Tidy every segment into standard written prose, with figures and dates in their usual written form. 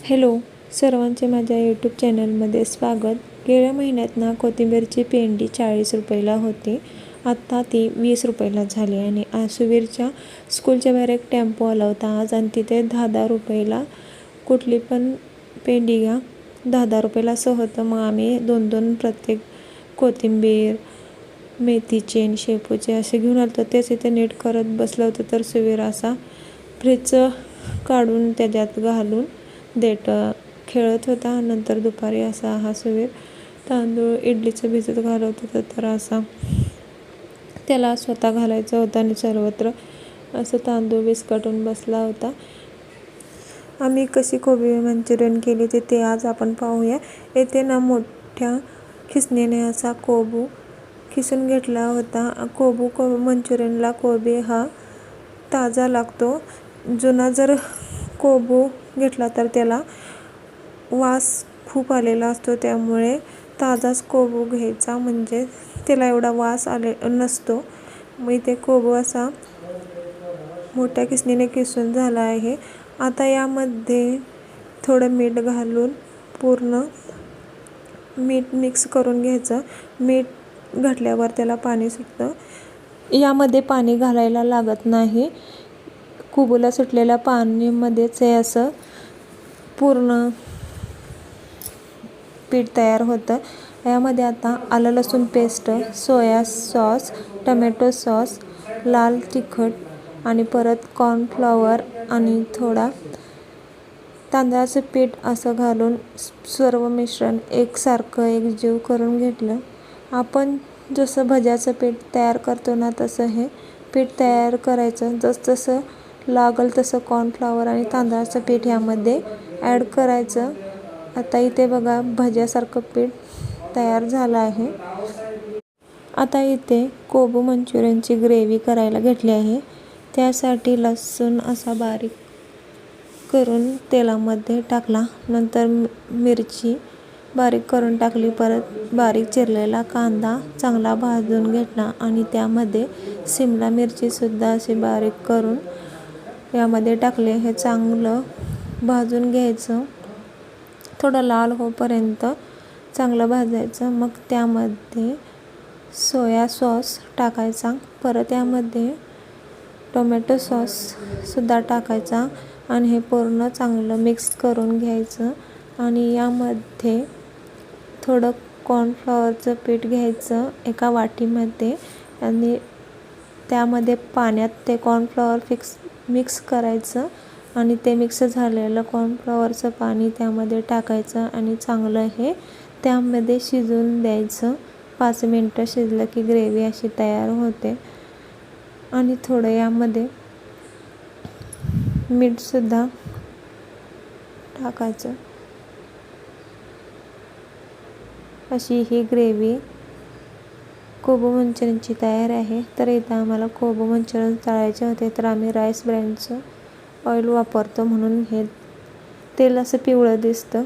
Hello सर्वांचे माझ्या YouTube चॅनलमध्ये स्वागत. गेल्या महिन्यात ना कोथिंबीरची पेंडी 40 रुपयाला होती. आत्ता ती 20 रुपयाला झाली. आणि सुवीरच्या स्कूलच्या बाहेर एक टेम्पो आला होता आज, आणि तिथे 10-10 रुपयाला कुठली पण पेंडी घ्या 10-10 रुपयाला असं होतं. मग आम्ही 2-2 प्रत्येक कोथिंबीर, मेथीचे आणि शेपूचे असे घेऊन आलो. तेच इथे नीट करत बसलं होतं तर सुवीर असा फ्रीजचं काढून त्याच्यात घालून देठ खेळत होता. नंतर दुपारी असा हा सुवीर तांदूळ इडलीचं भिजत घालत होता, तर असा त्याला स्वतः घालायचं होतं आणि सर्वत्र असं तांदूळ विस्कटून बसला होता. आम्ही कशी कोबी मंचुरियन केली ते आज आपण पाहूया. येथे ना मोठ्या खिसणीने असा कोबू खिसून घेतला होता. कोबू मंचुरियनला कोबी हा ताजा लागतो. जुना जर कोबू घेतला तर त्याला वास खूप आलेला असतो, त्यामुळे ताजाच कोबू घ्यायचा, म्हणजे त्याला एवढा वास नसतो. मग इथे कोबू असा मोठ्या किसणीने किसून झाला आहे. आता यामध्ये थोडं मीठ घालून पूर्ण मीठ मिक्स करून घ्यायचं. मीठ घातल्यावर त्याला पाणी सुटतं. यामध्ये पाणी घालायला लागत नाही. कोबूला सुटलेल्या पाण्यामध्येच हे असं पूर्ण पीठ तयार होतं. यामध्ये आता आलं लसूण paste, soya sauce, tomato sauce, लाल तिखट आणि परत कॉर्नफ्लॉवर आणि थोडा तांदळाचं पीठ असं घालून सर्व मिश्रण एकसारखं एकजीव करून घेतलं. आपण जसं भज्याचं पीठ तयार करतो ना तसं हे पीठ तयार करायचं. जसं लागल तसं कॉर्नफ्लॉवर आणि तांदळाचं पीठ यामध्ये ॲड करायचं. आता इथे बघा भज्यासारखं पीठ तयार झालं आहे. आता इथे कोबू मंचुरियनची ग्रेव्ही करायला घेतली आहे. त्यासाठी लसूण असा बारीक करून तेलामध्ये टाकला. नंतर मिरची बारीक करून टाकली. परत बारीक चिरलेला कांदा चांगला भाजून घेतला आणि त्यामध्ये शिमला मिरचीसुद्धा अशी बारीक करून यामध्ये टाकले. हे चांगलं भाजून घ्यायचं. थोडं लाल होईपर्यंत चांगलं भाजायचं. मग त्यामध्ये सोया सॉस टाकायचा. परत यामध्ये टोमॅटो सॉससुद्धा टाकायचा आणि हे पूर्ण चांगलं मिक्स करून घ्यायचं. आणि यामध्ये थोडं कॉर्नफ्लॉवरचं पीठ घ्यायचं एका वाटीमध्ये आणि त्यामध्ये पाण्यात ते कॉर्नफ्लॉवर मिक्स करायचं आणि ते मिक्स झालेलं कॉर्नफ्लॉवरचं पाणी त्यामध्ये टाकायचं आणि चांगलं हे त्यामध्ये शिजवून द्यायचं. 5 मिनटं शिजलं की ग्रेव्ही अशी तयार होते. आणि थोडं यामध्ये मीठसुद्धा टाकायचं. अशी ही ग्रेव्ही कोबू मंचुरियनची तयार आहे. तर इथं आम्हाला कोबू मंचुरियन तळायचे होते, तर आम्ही राईस ब्रँडचं ऑइल वापरतो म्हणून हे तेल असं पिवळं दिसतं.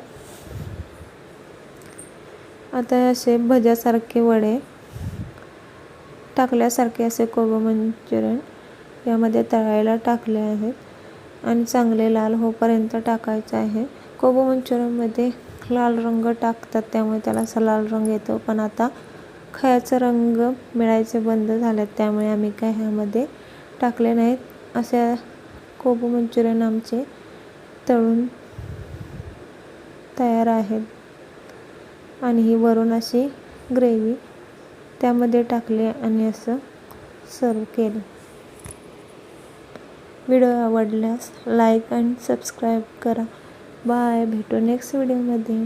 आता असे भज्यासारखे वडे टाकल्यासारखे असे कोबू मंचुरियन यामध्ये तळायला टाकले आहेत आणि चांगले लाल होईपर्यंत टाकायचं आहे. कोबू मंचुरियनमध्ये लाल रंग टाकतात, त्यामुळे त्याला असा लाल रंग येतो. पण आता खायचा रंग मिळायचे बंद झालेत, त्यामुळे आम्ही काय ह्यामध्ये टाकले नाहीत. असे कोबू मंचुरियन आमचे तळून तयार आहेत. आणि ही वरून अशी ग्रेव्ही त्यामध्ये टाकली आणि असं सर्व केलं. व्हिडिओ आवडल्यास लाईक आणि सबस्क्राईब करा. बाय. भेटू नेक्स्ट व्हिडिओमध्ये.